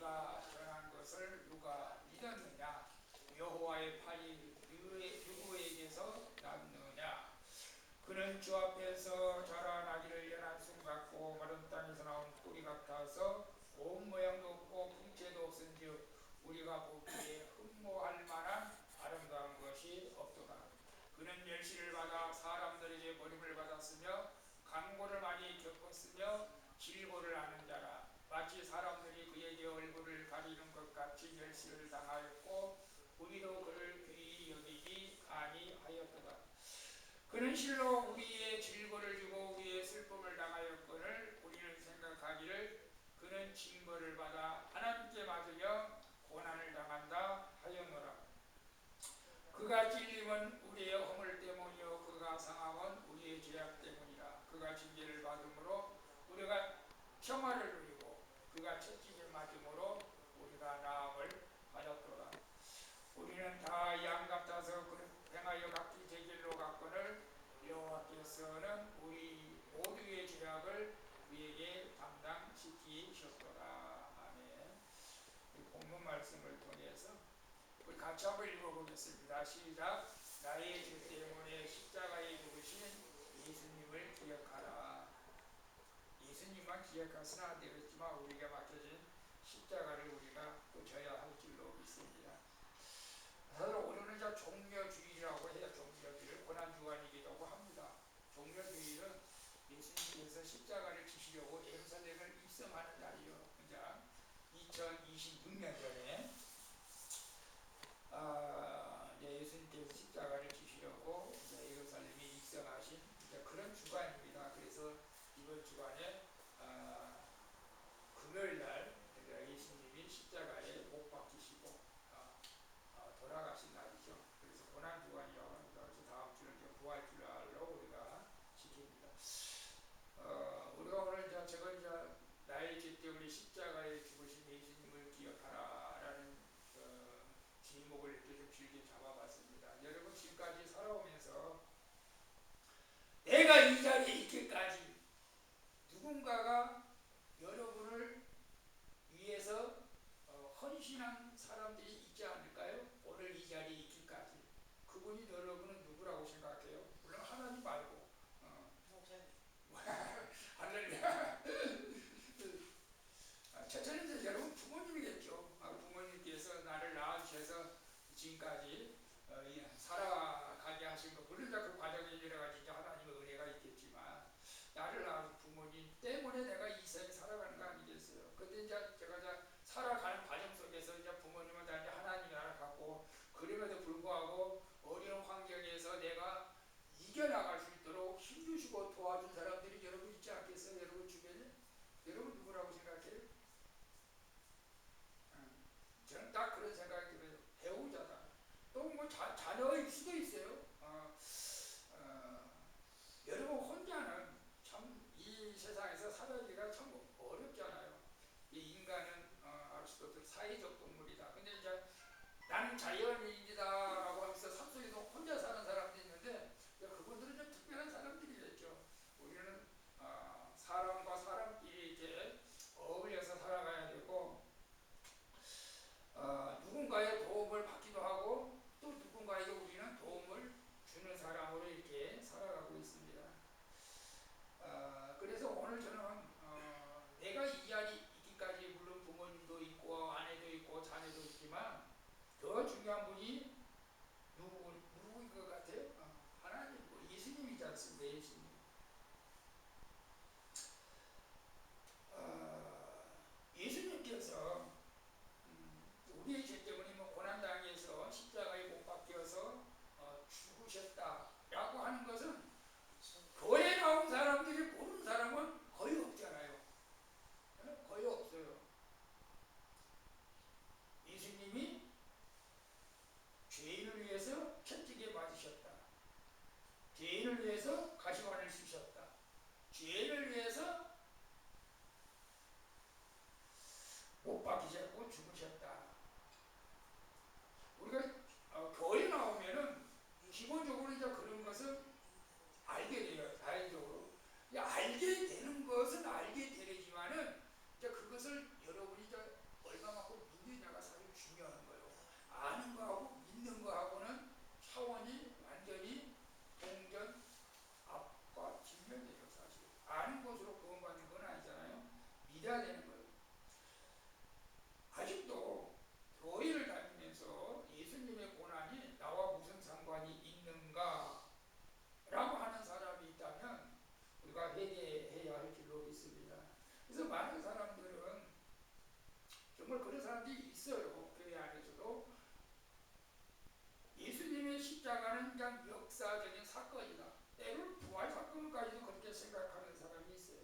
우리가 전한 것을 누가 믿었느냐? 여호와의 팔이 누구에게서 났느냐? 그는 주 앞에서 자라나기를 연한 순 같고 마른 땅에서 나온 뿌리 같아서 온 모양도 없고 풍채도 없은즉 우리가 보기에 흠모할 만한 아름다운 것이 없도다. 그는 멸시를 받아 사람들에게 버림을 받았으며 강고를 많이 겪었으며 질고를 하는 자라. 마치 사람들이 그에게 얼굴을 가리는 것 같이 멸시를 당하였고 우리도 그를 귀히 여기지 아니하였도다. 그는 실로 우리의 질고를 주고 우리의 슬픔을 당하였거늘 우리는 생각하기를 그는 징벌을 받아 하나님께 맞으며 고난을 당한다 하였노라. 그가 찔림은 우리의 허물 때문이요 그가 상함은 우리의 죄악 때문이라. 그가 징계를 받음으로 우리가 평화를 누리고 그가 채찍을 맞음으로 우리가 나음을 받았도다. 우리는 다 양 같아서 그를 행하여 각기 제 길로 갔거늘 여호와께서는 우리 모두의 죄악을 그에게 담당시키셨도다. 아멘. 이 본문 말씀을 통해서 우리 같이 한번 읽어보겠습니다. 시작. 나의 죄 때문에 십자가에 죽으신 예수님을 기억하라. 예수님만 기억하시나 안 되겠지만 우리가 맡겨진 십자가를 우리가 또 져야 할 줄로 믿습니다. 사실 오늘은 이제 종려주일이라고 해요. 종려주일, 고난주간이기도 합니다. 종려주일은 예수님께서 십자가를 지시려고 예루살렘을 입성하는 날이요. 이제 2026년 전에 예수님께서 십자가를 지시려고 예루살렘에 입성하신 그런 주간입니다. 그래서 이번 주간에 금요일날 예수님이 십자가에 못 박히시고 돌아가신 날이죠. 그래서 고난주간이라고 합니다. 그래서 다음 주는 부활주일로 우리가 지킵니다. 우리가 오늘 제가 나의 죄 때문에 십자가에 죽으신 예수님을 기억하라라는 제목을 이렇게 좀 길게 잡아봤습니다. 여러분 지금까지 살아오면서 내가 이 자리에 있기까지 누군가가 여러분을 위해서 헌신한 사람들이 있지 않을까요? 오늘 이 자리에 있기까지. 그분이 여러분은 누구라고 생각해요? 물론 하나님 말고 할렐루야. 첫째는 여러분 부모님이겠죠. 부모님께서 나를 낳으셔서 지금까지 살아가게 하신 거, 물론 그 과정에 여러 가지 하나님의 은혜가 있겠지만 나를 낳은 부모님 때문에 내가 이 세상에 살아가는 거 아니겠어요? 근데 이제 제가 살아가는 과정 속에서 이제 부모님은 다 이제 하나님이 알아갖고 그럼에도 불구하고 어려운 환경에서 내가 이겨나갈 수 있도록 힘주시고 도와준 사람들이 여러분 있지 않겠어요? 여러분 주변에? 여러분 누구라고 생각해요? 저는 딱 그런 생각이 들어요. 배우자다. 또 뭐 자녀일 수도 있어요. 여러분 혼자는 참 이 세상에서 살아가기가 참 어렵잖아요. 이 인간은 아리스토텔 사회적 동물이다. 근데 이제 나는 자연인이다라고 하면서 산속에서 혼자 사는 사람도 있는데 그분들은 좀 특별한 사람들이겠죠. 우리는 사람과 사람끼리 이렇게 어울려서 살아가야 되고 누군가의 도움을 받기도 하고 또 누군가에게 우리는 도움을 주는 사람으로 이렇게 살아가고 있습니다. 그래서 오늘 저는 내가 이 자리에 있기까지 물론 부모님도 있고 아내도 있고 자녀도 있지만 더 중요한 분이 누구인 것 같아요? 하나님, 예수님이지 않습니까? 예수님. 예수님께서 우리의 죄 때문에 고난당해서 십자가에 못 박혀서 죽으셨다라고 하는 것은 교회 나온 사람들이 모르는 사람은 거의 없잖아요. 거의 없어요. 예수님이 죄인을 위해서 채찍에 맞으셨다. 죄인을 위해서 가시관을 쓰셨다. 죄인을 위해서 못 박히셨고 죽으셨다. 우리가 교회 나오면은 기본적으로 이제 그런 것을 알게 돼요. 다행적으로. 알게 되는 것은 알게 되지만은 이제 그것을 여러분이 이제 얼마만큼 그래서 많은 사람들은 정말 그런 사람들이 있어요. 교회 안에서도 예수님의 십자가는 그냥 역사적인 사건이다. 때로는 부활 사건까지도 그렇게 생각하는 사람이 있어요.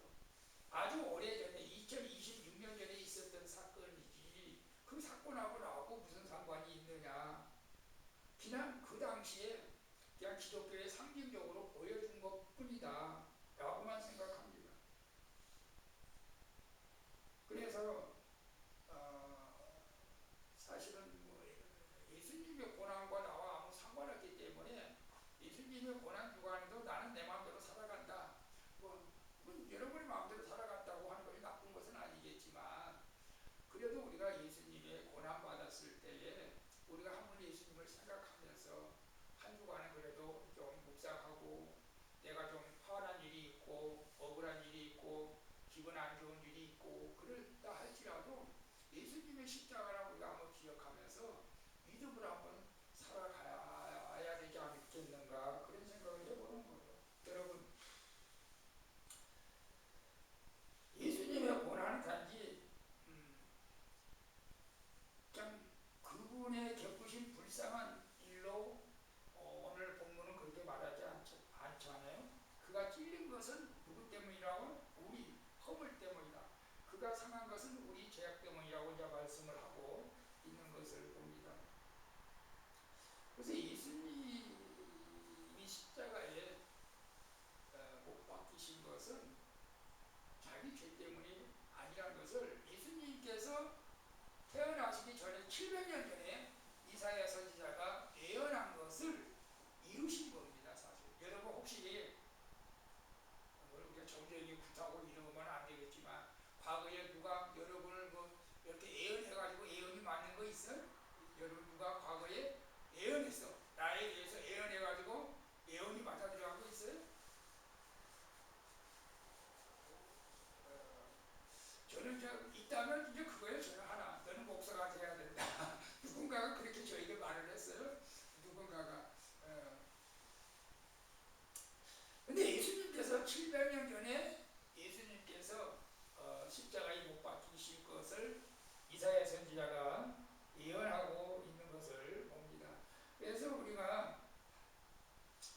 아주 오래전에 2026년 전에 있었던 사건이지 그 사건하고 나하고 무슨 상관이 있느냐. 그냥 그 당시에 그냥 기독교의 상징적으로 보여준 것 뿐이다 라고만 생각합니다. 그래서 사실은 뭐 예수님의 고난과 나와 아무 상관없기 때문에 예수님의 고난 주간에도 나는 내 마음대로 살아간다. 여러분의 마음대로 살아간다고 하는 것이 나쁜 것은 아니겠지만 그래도 우리가 예수님의 고난 받았을 때에 우리가 한번 예수님을 생각하면서 한 주간에 그래도 좀 묵상하고 내가 좀 화난 일이 있고 억울한 일이 있고 기분 안 좋은 일이 있고 그렇다 할지라도 예수님의 십자가를 우리가 한번 기억하면서 믿음으로 한번 살아가야 되지 않겠는가 그런 생각을 해보는 거예요. 여러분 예수님의 고난은 단지 그냥 그분의 겪으신 불쌍한 일로 오늘 본문은 그렇게 말하지 않잖아요. 그가 찔린 것은 누구 때문이라고? 우리 허물 때문이다. 그가 상한 것은 우리 죄악 때문이라고 이제 말씀을 하고 있는 것을 봅니다. 그래서 예수님이 십자가에 못 박히신 것은 자기 죄 때문이 아니라는 것을 예수님께서 태어나시기 전에 700년 전에 이사야 선지자가 예언한 것을 이루신 겁니다. 사실 여러분 혹시 이렇게 정적이 구타고 이러면 안 되겠지만 과거에 누가 여러분을 이렇게 예언해가지고 예언이 맞는 거 있어요? 여러분 누가 과거에 예언했어 나에 대해서 예언해가지고 예언이 맞아들어간 거 있어요? 저는 있다면 이제 그거에 저는 하나 너는 목사가 돼야 된다. 누군가가 그렇게 저에게 말을 했어요. 누군가가 근데 예수님께서 700년 전에 예수님께서 십자가에 못 박히실 것을 이사야 선지자가 예언하고 있는 것을 봅니다. 그래서 우리가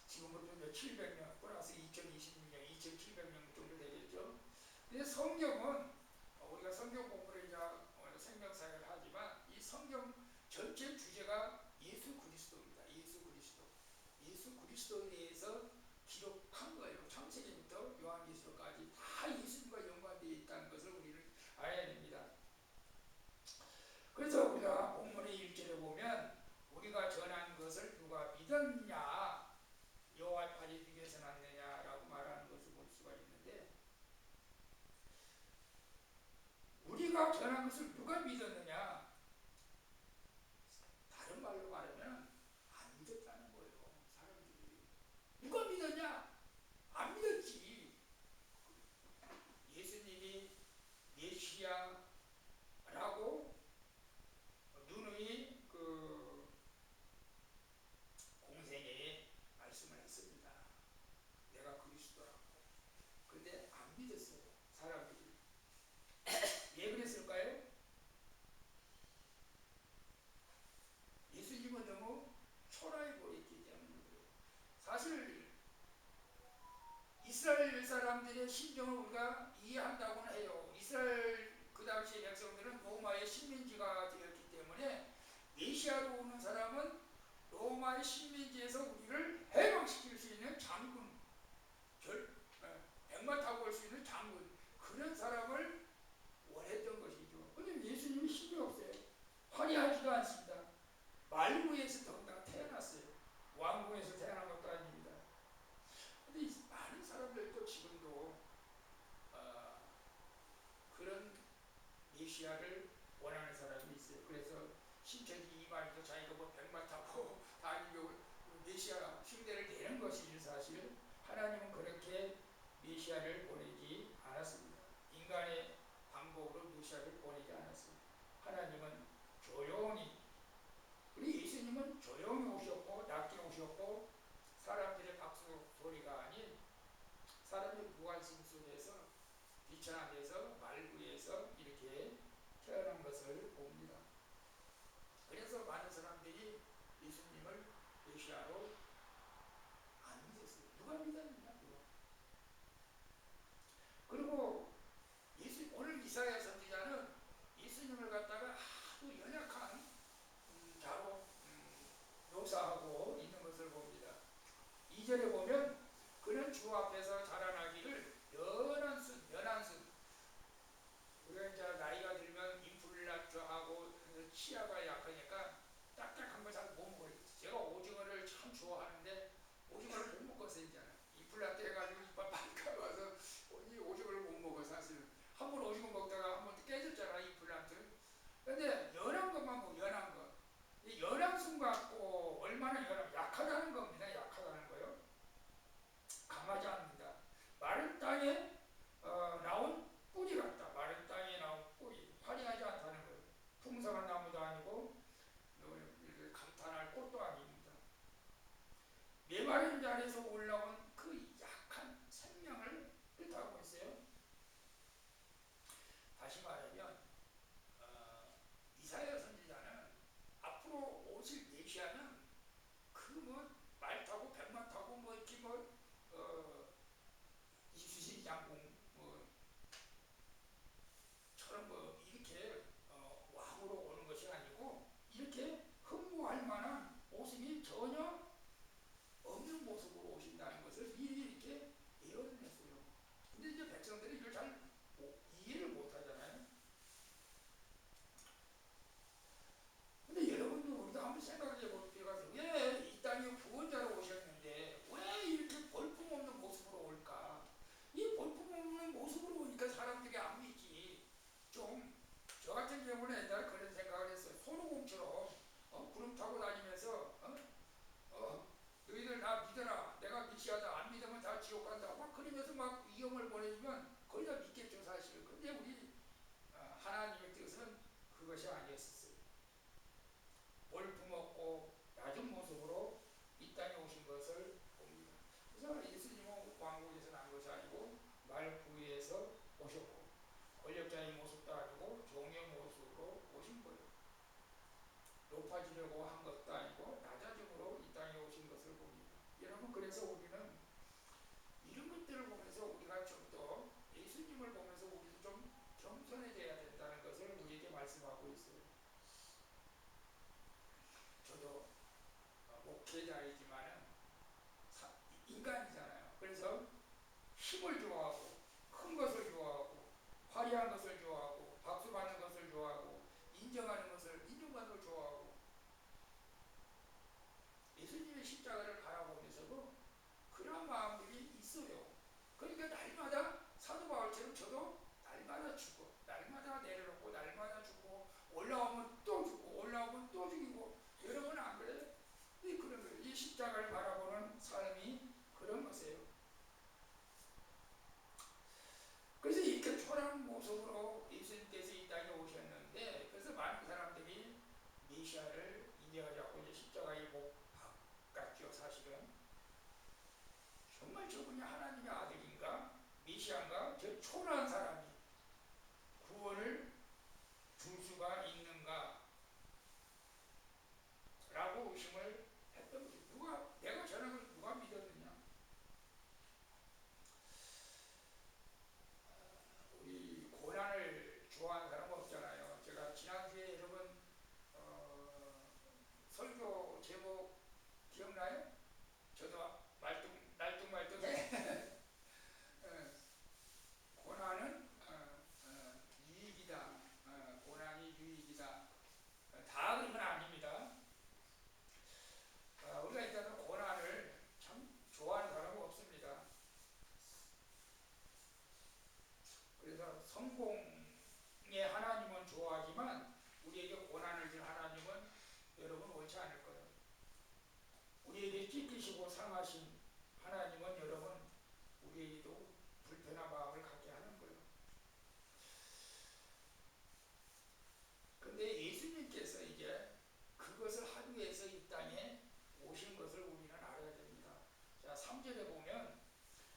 지금부터 700년 플러스 2026년, 2700년 정도 되겠죠. 근데 성경은 우리가 성경 공부를 이제 생명사역을 하지만 이 성경 전체 주제가 예수 그리스도입니다. 예수 그리스도. 예수 그리스도에 대해서 기록한 거예요. 창세기부터 요한계시록까지 다 예수님과 연관되어 있다는 것을 우리는 알아야 됩니다. 그래서 우리가 본문의 1절에 보면 우리가 전한 것을 누가 믿었냐 여호와의 팔이 누구에서 났느냐라고 말하는 것을 볼 수가 있는데 우리가 전한 것을 누가 믿었느냐 다른 말로 말하면 안 믿었다는 거예요. 사람들이 누가 믿었냐? 안 믿었지. 예수님이 메시아라고 누누이 공생애에 말씀을 했습니다. 내가 그리스도라고. 그런데 안 믿었어요. 사람들이. 왜 그랬을까요? 예수님은 너무 초라해 보였기 때문이고요. 사실 이스라엘 사람들의 심정을 우리가 이해한다고는 해요. 이스라엘 그 당시 백성들은 로마의 식민지가 되었기 때문에 메시아로 오는 사람은 로마의 식민지에서 우리를 해방시킬 수 있는 장군, 백마 타고 올 수 있는 장군, 그런 사람을 원했던 것이죠. 그런데 예수님이 힘이 없어요. 화려하지도 않습니다. 말구에서 더군다나 태어났어요. 왕궁에서 태어난 것도 아닙니다. 그런데 많은 사람들도 지금도 그런 메시아를 원하는 사람이 있어요. 그래서 신천지 이만희도 자기가 백마 타고 다니고 메시아 흉내를 내는 것이지 사실 하나님은 그렇게 메시아를 보내지 않았습니다. 인간의 방법으로 메시아를 보내지 않았습니다. 하나님은 조용히 우리 예수님은 조용히 오셨고 낮게 오셨고 사람들의 박수 소리가 아닌 사람들의 무관심 속에서 비천함에서 말 치아가 약하니까 딱딱한 거 잘 못 먹어요. 제가 오징어를 참 좋아하는데 오징어를 못 먹었어요. 이제는 임플란트 해가지고 이빨 많이 까봐서 이 오징어를 못 먹어. 사실은 한 번 오징어 먹다가 한 번 깨졌잖아, 임플란트. 근데 연한 것만 먹어. 연한 거. 이 연한 순 갖고 얼마나 약하다는 겁니다. 약하다는 거요. 강하지 않습니다. 마른 땅에 나온 뿌리 같다. 마른 땅에 나온 뿌리. 화려하지 않다는 거예요. 풍성한 나무도 아니고 감탄할 꽃도 아닙니다. 메마른 자리에서 올라온 그 약한 생명을 뜻하고 있어요. 다시 말하면 이사야 선지자는 앞으로 오실 메시아는 그 뭐 말 타고 백마 타고 뭐 이렇게 뭐 이수신 장군 뭐처럼 뭐 이렇게 왕으로 오는 것이 아니고 이렇게 흠모할 만한 모습이 전혀 없는 모습으로 오신다는 것을 미리 이렇게 예언했어요. 근데 이제 백성들이 이걸 잘 이해를 못 하잖아요. 근데 여러분들 우리도 한번 생각해 볼 필요가 있어요. 왜 이 땅에 구원자로 오셨는데 왜 이렇게 볼품없는 모습으로 올까? 이 볼품없는 모습으로 오니까 사람들이 안 믿지. 좀 저 같은 경우는 옛날에 그런 생각을 했어요. 손오공처럼 구름 타고 다니면서 너희들 나 믿어라. 내가 미시하다. 안 믿으면 다 지옥 간다. 막 그러면서 막 위험을 보내주면 거의 다 믿겠죠, 사실. 근데 우리 하나님의 뜻은 그것이 아니었어요. 볼품없고 낮은 모습으로 이 땅에 오신 것을 봅니다. 그래서 예수님은 왕국에서 난 것이 아니고 말구에서 오셨고 권력자의 모습도 아니고 종의 모습으로 오신 거예요. 높아지려고 한 것도 아니고 낮아짐으로 이 땅에 오신 것을 봅니다. 여러분, 그래서 우리는 이런 것들을 보면서 우리가 좀 더 예수님을 보면서 우리도 좀 겸손해져야 된다는 것을 우리에게 말씀하고 있어요. 저도 목회자이지만은 인간이잖아요. 그래서 힘을 좋아하고 큰 것을 좋아하고 화려한 것을 좋아하고 박수 받는 것을 좋아하고 인정받는 걸 좋아하고 예수님의 십자가를 바라보면서도 그런 마음들이 있어요. 그러니까 날마다 사도 바울처럼 저도 날마다 죽고 날마다 내려놓고 날마다 죽고 올라오면 또 죽고 올라오면 또 죽이고. 여러분 안 그래요? 그런 거예요. 이 십자가를 바라보는 삶이 그런 것이에요. 그래서 이렇게 초라한 모습으로 예수님께서 이 땅에 오셨는데, 그래서 많은 사람들이 메시아를 인정하지 않고 이제 십자가에 못 박았죠. 사실은 정말 저분이 하나님의 아들인가 메시아인가, 저 초라한 사람이 구원을 줄 수가 있는가 라고 의심을 했던 거죠. 내가 저런 걸 누가 믿었느냐. 우리 고난을 좋아하는 사람 없잖아요. 제가 지난주에 여러분 설교 제목 기억나요? 저도 날뚱말뚱해. 고난은 유익이다. 고난이 유익이다. 다 그런 건 아닙니다. 우리가 일단은 고난을 참 좋아하는 사람은 없습니다. 그래서 성공의 하나님은 좋아하지만 우리에게 고난을 줄 하나님은 여러분 원치 않을 거예요. 우리에게 찢기시고 상하신 하나님은 여러분 우리에게도 불편한 마음을 갖게 하는 거예요. 근데 예수님께서 이제 그것을 하기 위해서 이 땅에 오신 것을 우리는 알아야 됩니다. 자, 3절에 보면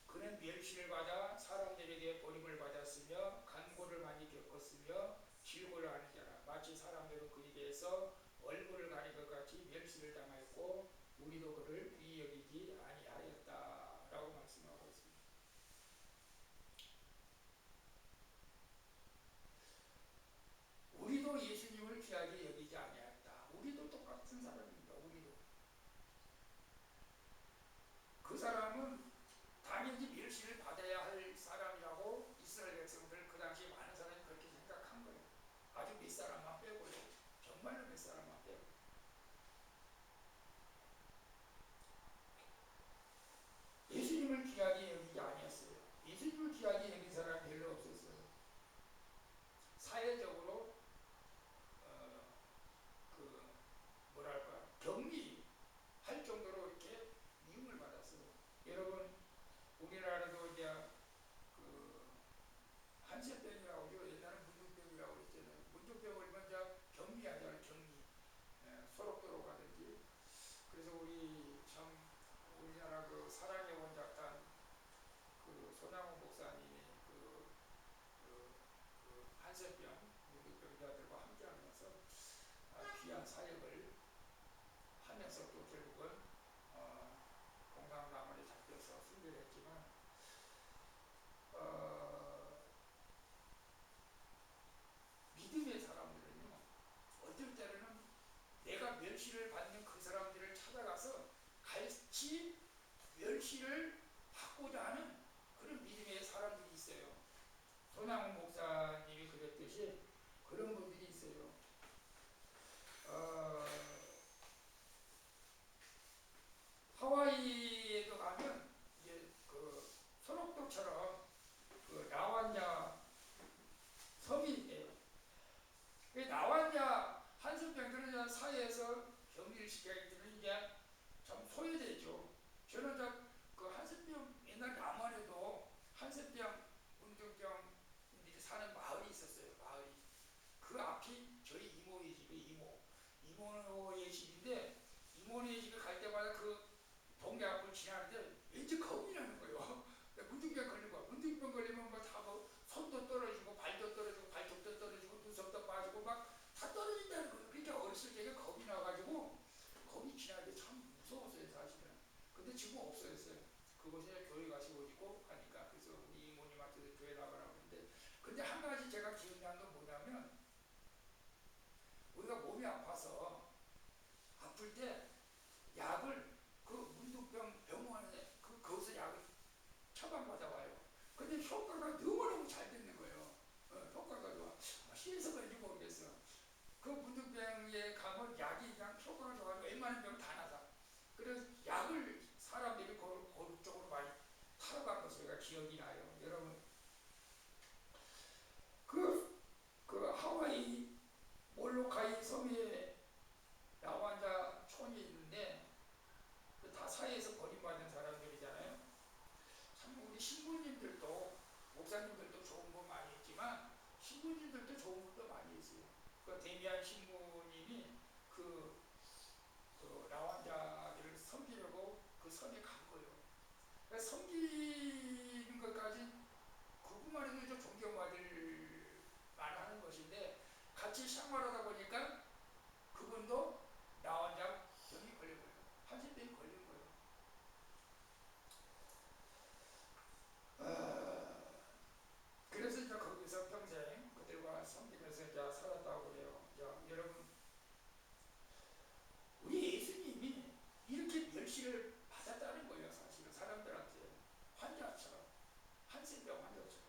그는 멸시를 받아 사람들에게 버림을 받았으며 간고를 많이 겪었으며 질고를 하는 자라. 마치 사람들은 그에 대해서 얼굴을 가릴 것 같이 멸시를 당하였고 우리도 그를 귀히 여기지 아니하였다라고 말씀하고 있습니다. 우리도 예수님을 귀하게 여기지 아니하였다. 우리도 똑같은 사람입니다. 우리도. 그 사람은 당연히 멸시를 받아야 할 사람이라고 이스라엘 백성들 그 당시 많은 사람이 그렇게 생각한 거예요. 아주 몇 사람만 빼고요. 정말로 몇 사람 앞에 예수님을 귀하게 여기지 아니었어요. 예수님을 귀하게 여긴 사람이 별로 없었어요. 사회적으로 그 뭐랄까 격리할 정도로 이렇게 미움을 받았어요. 여러분 우리나라도 이제 그 한센병이라고 하죠. 옛날에 문둥병이라고 그랬잖아요. 문둥병 걸리면 이제 격리하잖아요. 격리. 소록도로 가든지. 그래서 우리 참 우리나라 그 사랑의 원작단 그 손양호 목사님이 한센병 문둥병자들과 함께하면서 귀한 사역을 하면서 또 결국은 공강가문에 잡혀서 순교를 했지만 믿음의 사람들은요 어떨 때는 내가 멸시를 받는 그 사람들을 찾아가서 같이 멸시를 받고자 하는 그런 믿음의 사람들이 있어요. 손양훈 목사님이 그랬듯이 그런 분들이 있어요. 하와이에도 가면 이제 그 소록도처럼 그 나왔냐 섬이 있대요. 그 나왔냐 한센병들은 사회에서 격리를 시켜야 되면 이제 참 소외되죠. 저는 그 한센병 옛날 남한에도 한센병 문둥병들이 사는 마을이 있었어요. 마을이 그 앞이 저희 이모의 집이에요. 이모의 집인데 이모네 집에 갈 때마다 그 동네 앞을 지나는데 왠지 겁이 나는 거예요. 문둥병 걸린 거야. 문둥병 걸리면 뭐다뭐 손도 떨어지고 발도 떨어지고 발톱도 떨어지고 눈썹도 빠지고 막 다 떨어진다는 거예요. 그러니까 어렸을 적에 겁이 나가지고 거기 지나는데 참 무서웠어요 사실은. 근데 지금 없어졌어요. 그곳에 교회 가시고 있고 하니까 그래서 우리 이모님한테도 교회 나가라고 했는데 근데 한 가지 제가 기억나는 건 뭐냐면 우리가 몸이 아파서 아플 때 약을 그 문둥병 병원에 거기서 약을 처방받아 와요. 근데 효과가 너무너무 잘 되는 거예요. 효과가 좋아. 시에서 그런지 모르겠어. 그 문둥병에 가면 약이 그냥 효과가 좋아서 웬만한 병 다 나다. 그래서 약을 사람들이 그 쪽으로 많이 타러 간 것을 제가 기억이 나요. 여러분 그 하와이 몰로카이 섬에 나완자 촌이 있는데 다 사회에서 버림받은 사람들이잖아요. 참 우리 신부님들도 목사님들도 좋은 거 많이 있지만 신부님들도 좋은 것도 많이 있어요. 그 데미안 신부님이 그 라완자들을 섬기려고 그 섬에 간 거예요. 그러니까 섬기는 것까지 그것만 해도 존경받을 만하는 것인데 같이 생활하다 보니까 그분도 라완자 병이 걸린 거예요. 한신병이 걸린 거예요. 그래서 이제 거기서 평생 그들과 섬기면서 이제 살았다고 그래요. 여러분, 우리 예수님이 이렇게 멸시를 받았다는 거예요. 사실은 사람들한테 환자처럼 한센병 환자처럼.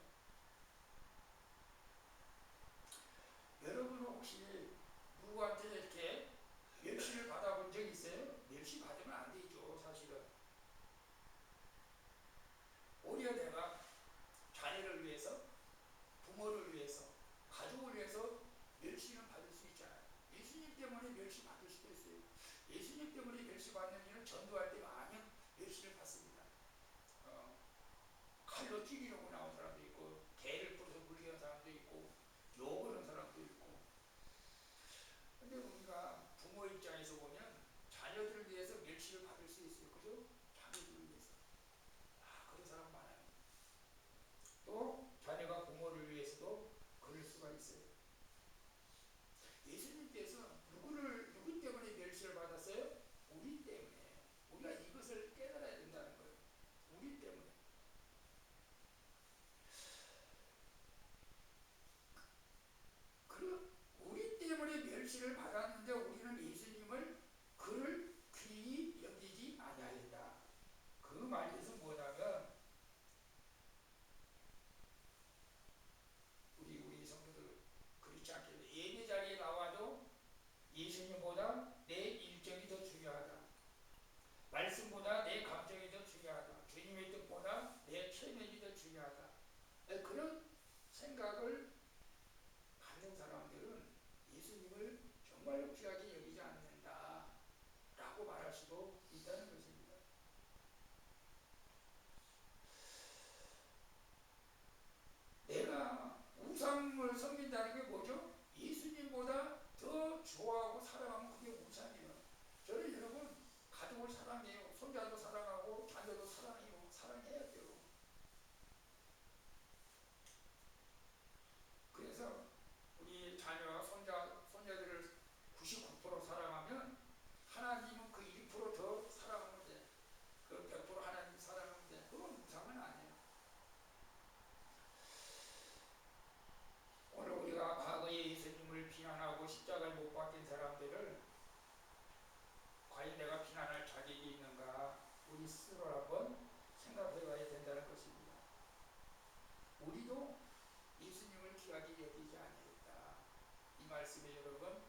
여러분은 혹시 누구한테 이렇게 멸시를 받아본 적 있어요? 멸시 받으면 안 되죠. 사실은 오히려 내가 자녀를 위해서 부모를 위해서, 가족을 위해서 멸시는 받을 수 있잖아요. 예수님 때문에 멸시 받을 수도 있어요. 예수님 때문에 멸시 받는 일은 전도할 때 많이 멸시를 받습니다. 칼로 찌르려고 나온 사람도 있고, 개를 풀어서 물게 한 사람도 있고, 욕을 한 사람도 있고. 근데 우리가 부모 입장에서 보면 자녀들을 위해서 멸시를 받을 수 있어요. 그죠? 자녀들을 위해서. 그런 사람 많아요. 또 자녀가 부모를 위해서도 그럴 수가 있어요. 예수님께서 누구 때문에 멸시를 받았어요? 우리 때문에. 우리가 이것을 깨달아야 된다는 거예요. 우리 때문에. 우리 때문에 멸시를 받았는데 우리는 예수님을 그를 귀히 여기지 아니하였다. 생각을 갖는 사람들은 예수님을 정말로 귀하게 여기지 않는다라고 말할 수도 있다는 것입니다. 내가 우상을 섬긴다는 게 뭐죠? 예수님보다 더 좋아하고 사랑하면 그게 우상이에요. 저는 여러분 가족을 사랑해요. 손자도 사랑하고 자녀도 사랑해요. 사랑해야 돼요. 그래서 우리 자녀와 손자들을 99% 사랑하면 하나님은 그 1%더 사랑하면 돼. 그 100% 하나님 사랑하면 돼. 그건 우상은 아니에요. 오늘 우리가 과거에 예수님을 비난하고 십자가에 못 박힌 사람들을 과연 내가 비난할 자격이 있는가 우리 스스로 한번 생각해 봐야 된다는 것입니다. 우리도 예수님을 귀하게 여기지 아니했다. 이 말씀에 여러분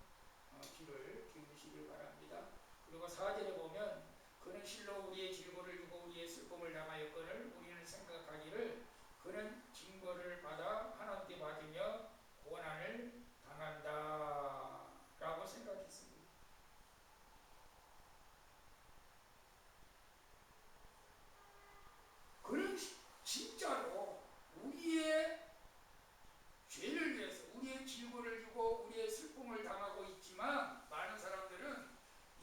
귀를 기울이시길 바랍니다. 그리고 4절에 보면 그는 실로 우리의 질고를 주고 우리의 슬픔을 당하였거늘 우리는 생각하기를 그는 징벌을 받아 하나님께 받으며 고난을 당한다 라고 생각했습니다. 그는 진짜로 우리의 죄를 위해서 우리의 질고를 주고 우리의 슬픔을 당하고 있지만 많은 사람들은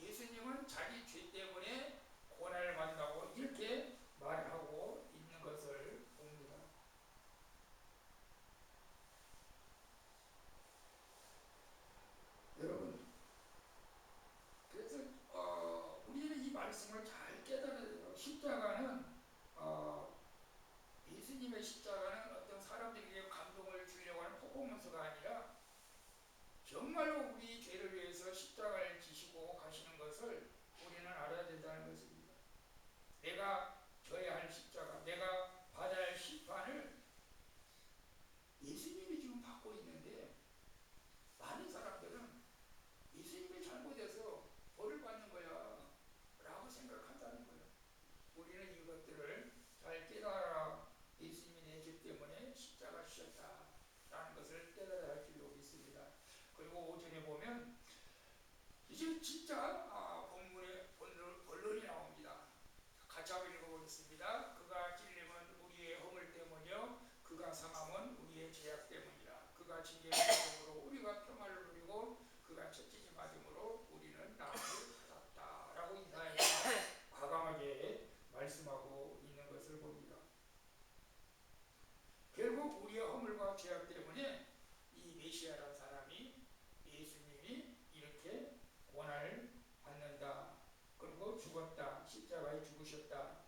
예수님은 자기 죄 때문에 고난을 받는다고 이렇게 말하고 있는 것을 봅니다. 여러분, 그래서 우리는 이 말씀을 잘 깨달아야 돼요. 십자가는 예수님의 십자가는 어떤 사람들에게 감동을 주려고 하는 퍼포먼스가 아니라 정말로 우리 죄를 위해서 십자가를 지시고 가시는 것을 우리는 알아야 된다는 것입니다. 내가 져야 할 십자가, 내가 받아야 할 심판을 예수님이 지금 받고 있는데 많은 사람들은 예수님이 잘못해서 벌을 받는 거야 라고 생각한다는 거예요. 우리는 이것들을 잘 깨달아 예수님이 내 죄 때문에 십자가 지셨다라는 것을 깨달아야 할 줄로 믿습니다. 그리고 5절에 보면 이제 진짜 본문에 본론이 나옵니다. 같이 한번 읽어보겠습니다. 그가 찔림은 우리의 허물 때문이요 그가 상함은 우리의 죄악 때문이라. 그가 징계받음으로 우리가 평화를 누리고 그가 채찍이 맞음으로 우리는 나음을 받았다라고 이사야가 과감하게 말씀하고 있는 것을 봅니다. 결국 우리의 허물과 죄악 때문에 이 메시아라는 사람이 예수님이 이렇게 고난을 받는다. 그리고 죽었다. 십자가에 죽으셨다.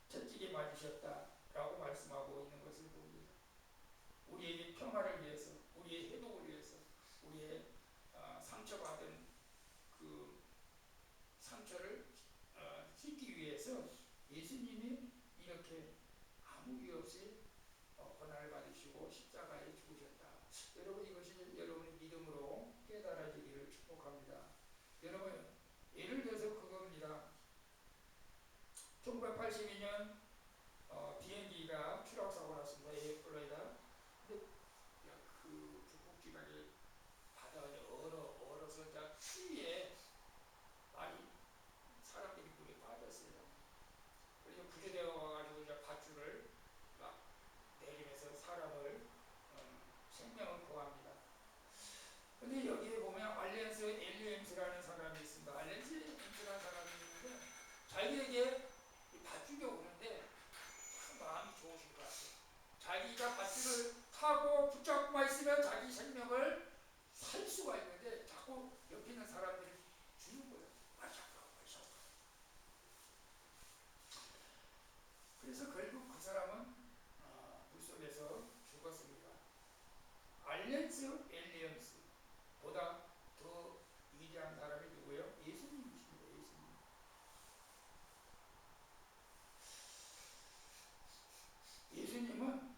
채찍에 맞으셨다. 라고 말씀하고 있는 것을 봅니다. 우리에게 평화를 위해서, 우리의 회복을 위해서, 우리의 상처받은 그 상처를 씻기 위해서 예수님이 이렇게 아무 이유 없이 고난을 받으시고 십자가에 죽으셨다. 여러분 이것이 여러분의 믿음으로 깨달아지기를 축복합니다. 여러분 예를 들어서 그겁니다. 1982년 비행기가 추락사고 났습니다. 에어플라이다. 근데 그 북극 지방에 바다가 얼어서 추위에 많이 사람들이 물에 빠졌어요. 그래서 구조대가 와가지고 이제 밧줄을 막 내리면서 사람을 생명을 구합니다. 근데 여기에 보면 알렌스 엘리엠스라는 사람이 있습니다. 알렌스 엘리엠스라는 사람이 있는데 자기에게 밧줄이 오는데 참 마음이 좋으신 것 같아요. 자기가 밧줄을 타고 붙잡고만 있으면 자기 생명을 살 수가 있는데 자꾸 옆에 있는 사람들이 주는 거예요. 그래서 결국 그 사람은 물속에서 죽었습니다. 알렌스 엘리엄스보다 더 위대한 사람이 누구예요? 예수님이십니다. 예수님은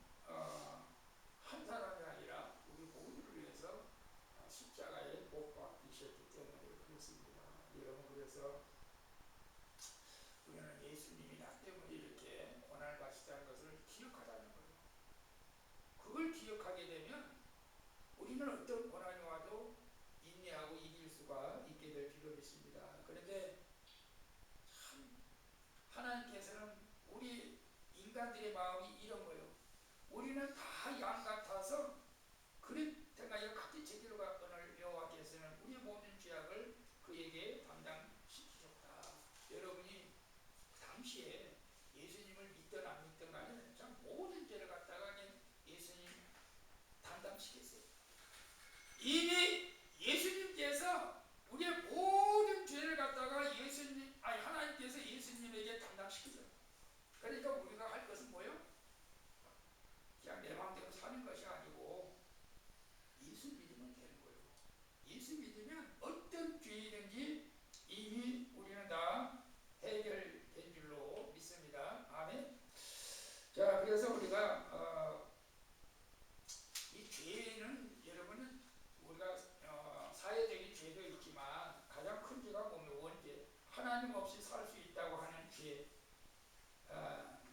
한 사람이 아니라 우리 모두를 위해서 십자가에 우리는 어떤 고난이 와도 인내하고 이길 수가 있게 될 필요가 있습니다. 그런데 참 하나님께서는 우리 인간들의 마음이 이런 거예요. 우리는 다 양 같아서 그릇 각기 제기로 갔거늘 여호와께서는 우리의 모든 죄악을 그에게 담당시키셨다. 여러분이 당시에 예수님을 믿든 안 믿든 간에 참 모든 죄를 갖다가 예수님 담당시켰어요. 이미 예수님께서 우리의 모든 죄를 갖다가 하나님께서 예수님에게 담당시키죠. 그러니까 우리가 할 것은 뭐예요? 그냥 내 마음대로 사는 것이 아니고 예수 믿으면 되는 거예요. 예수 믿으면 어떤 죄이든지 이미 우리는 다 해결된 줄로 믿습니다. 아멘. 자, 그래서 우리가 이 죄는 여러분은 우리가 사회적인 죄도 있지만 가장 큰 죄가 뭐냐면 원죄. 하나님 없이 살 수 있다고 하는 죄.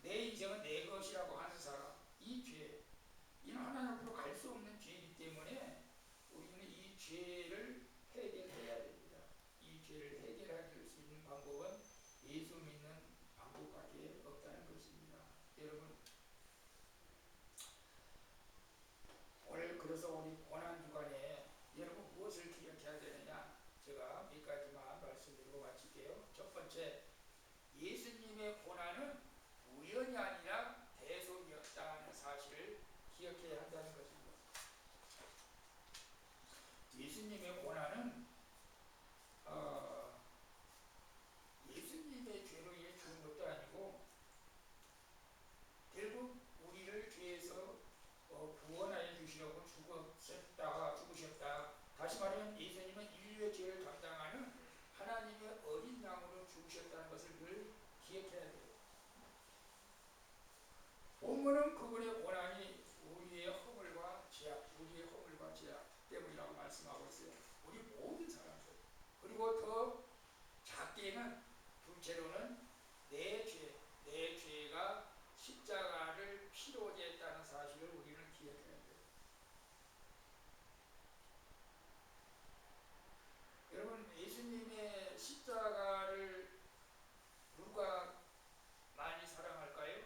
내 인생은 내 것이라고 하는 사람. 이 죄. 이는 하나님 앞으로 갈 수 없는 죄이기 때문에 우리는 이 죄를 해결해야 됩니다. 이 죄를 해결할 수 있는 방법은 예수 믿는 방법밖에 없다는 것입니다. 여러분, 오늘 그래서 우리 고난주간에 여러분 무엇을 기억해야 되느냐? 제가 몇 가지만 말씀드리고 마칠게요. 첫 번째, 예수님의 고난은 우연이 아니라 대속이었다는 사실을 기억해야 한다는 것입니다. 예수님의 고난은 예수님의 죄로 인해 죽은 것도 아니고 결국 우리를 죄에서 구원하여 주시려고 죽으셨다. 다시 말하면 예수님은 인류의 죄를 담당하는 하나님의 어린 양으로 죽으셨다는 것을 늘 기억해야 돼요. 본문은 그분의 고난이 우리의 허물과 죄악 때문이라고 말씀하고 있어요. 우리 모든 사람들. 그리고 더 작게는 둘째로는 내 죄가 십자가를 피로 했다는 사실을 우리는 기억해야 돼요. 여러분, 예수님의 십자가를 누가 많이 사랑할까요?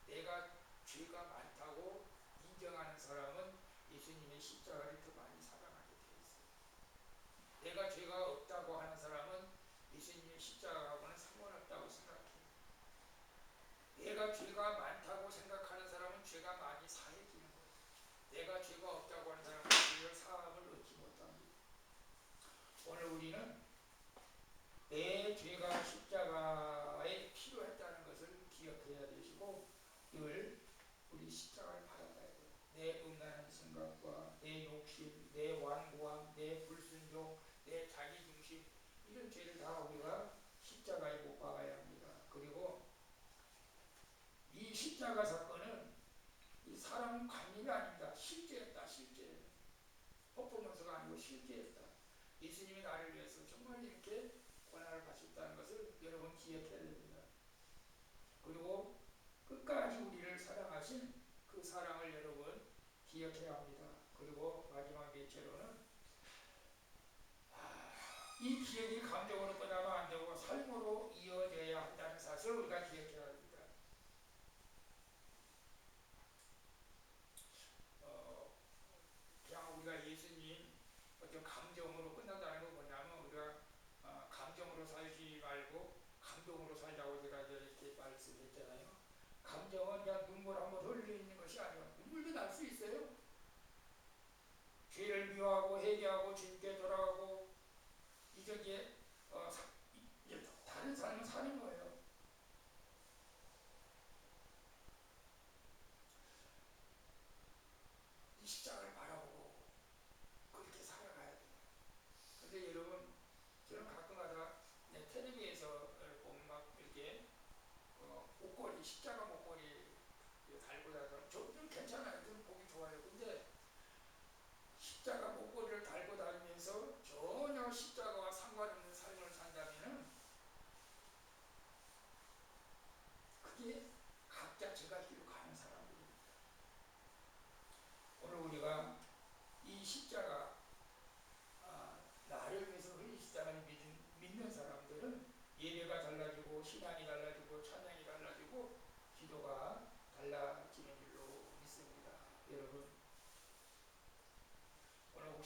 내가 죄가 많다고 인정하는 사람은 예수님의 십자가를 더 많이 사랑하게 되어 있어요. 내가 죄가 없다고 하는 사람은 예수님의 십자가하고는 상관없다고 생각해요. 내가 죄가 많다고 생각하는 사람은 죄가 많이 사해지는 거예요. 내가 죄가 없다고 하는 사람은 죄의 사함을 얻지 못합니다. 오늘 우리는 내 죄가 십자가에 필요했다는 것을 기억해야 되시고 늘 우리 십자가를 바라봐야 돼요. 내 음란한 생각과 내 욕심, 내 완고함, 내 불순종, 내 자기중심 이런 죄를 다 우리가 십자가에 못 박아야 합니다. 그리고 이 십자가 사건은 이 사람 관념이 아닙니다. 실제였다. 실제. 헛보면서가 아니고 실제였다. 예수님이 나를 위해서 정말 이렇게 고난을 받으셨다는 것을 여러분 기억해야 됩니다. 그리고 끝까지 우리를 사랑하신 그 사랑을 여러분 기억해야 합니다. 그리고 마지막 넷째로는 이 기억이 감정으로 끝나면 안 되고 삶으로 이어져야 한다는 사실을 우리가 기억해야 합니다. 그냥 우리가 예수님 어떤 감정으로 끝난다는 건 뭐냐면 우리가 감정으로 살지 말고 감동으로 살자고 제가 이렇게 말씀했잖아요. 감정은 그냥 눈물 한번 흘리는 것이 아니에요. 눈물도 날 수 있어요. 죄를 미워하고 회개하고 주님께 돌아가고 이제 다른 삶을 사는 거예요. 이 십자가를 바라보고 그렇게 살아가야 돼요. 근데 여러분, 저는 가끔가다 텔레비에서 보면 막 이렇게 목걸이, 십자가 목걸이 달고 다녀서 저는 괜찮아요. 저는 보기 좋아요. 근데 십자가 목걸이를 달고 다니면서 전혀 십자가와 상관없는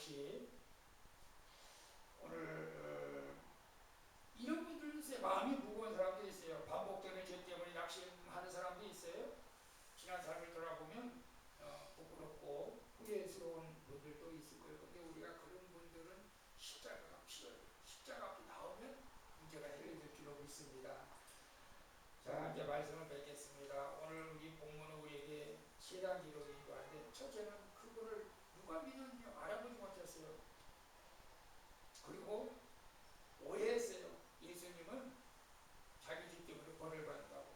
혹시 오늘 이런 분들 있어요. 마음이 무거운 사람도 있어요. 반복되는 죄 때문에 낙심하는 사람도 있어요. 지난 삶을 돌아보면 부끄럽고 후회스러운 분들도 있을 거예요. 근데 우리가 그런 분들은 십자가가 필요해요. 십자가 앞에 나오면 문제가 해결될 줄로 믿습니다. 자, 이제 말씀을 뵙겠습니다. 오늘 우리 본문은 우리에게 세상 기록이기도 한데, 첫째는 그분을 누가 믿었는지 알아보지 못했어요. 그리고 오해했어요. 예수님은 자기 죄 때문에 벌을 받는다고.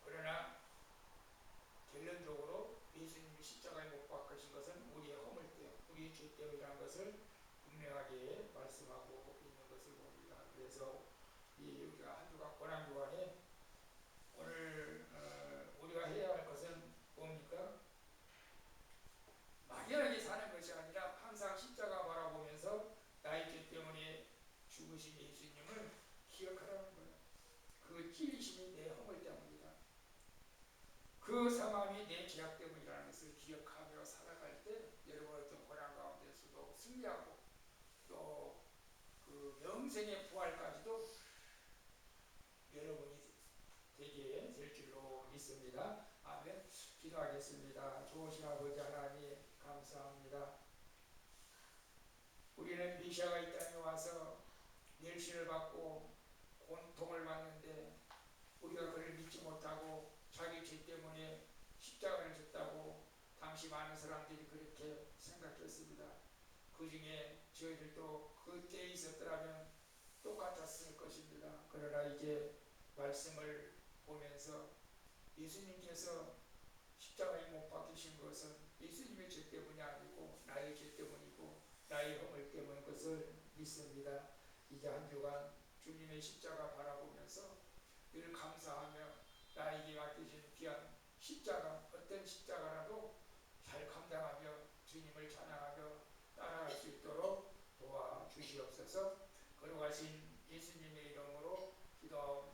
그러나 결론적으로 예수님이 십자가에 못 박히신 것은 우리의 허물 때문에, 우리의 죄 때문이라는 것을 분명하게 말씀하고 있는 것을 봅니다. 그래서 우리가 한 주간 고난 주간에 오늘 우리가 해야 할 것은 뭡니까? 막연하게 사는 것이 아니라 항상 십자가 바라보면서 나의 죄 때문에 죽으신 예수님을 기억하라는 거예요. 그 찔리심이 내 허물 때문이다. 그 상황이 내 죄악 때문이라는 것을 기억하며 살아갈 때 여러분 어떤 고난 가운데서도 승리하고 또 그 영생의 부활까지도 여러분이 되게 될 줄로 믿습니다. 아멘. 기도하겠습니다. 좋으신 아버지 하나님 감사합니다. 우리는 메시아가 이 땅에 와서 멸시를 받고 고통을 받는데 우리가 그를 믿지 못하고 자기 죄 때문에 십자가를 졌다고 당시 많은 사람들이 그렇게 생각했습니다. 그 중에 저희들도 그때 있었더라면 똑같았을 것입니다. 그러나 이제 말씀을 보면서 예수님께서 십자가에 못 박히신 것은 예수님의 죄 때문이 아니고 나의 죄 때문이고 나의 허물 때문인 것을 믿습니다. 이제 한 주간 주님의 십자가 바라보면서 늘 감사하며 나에게 맡기신 귀한 십자가, 어떤 십자가라도 잘 감당하며 주님을 찬양하며 따라갈 수 있도록 도와주시옵소서. 걸어가신 예수님의 이름으로 기도하옵나이다.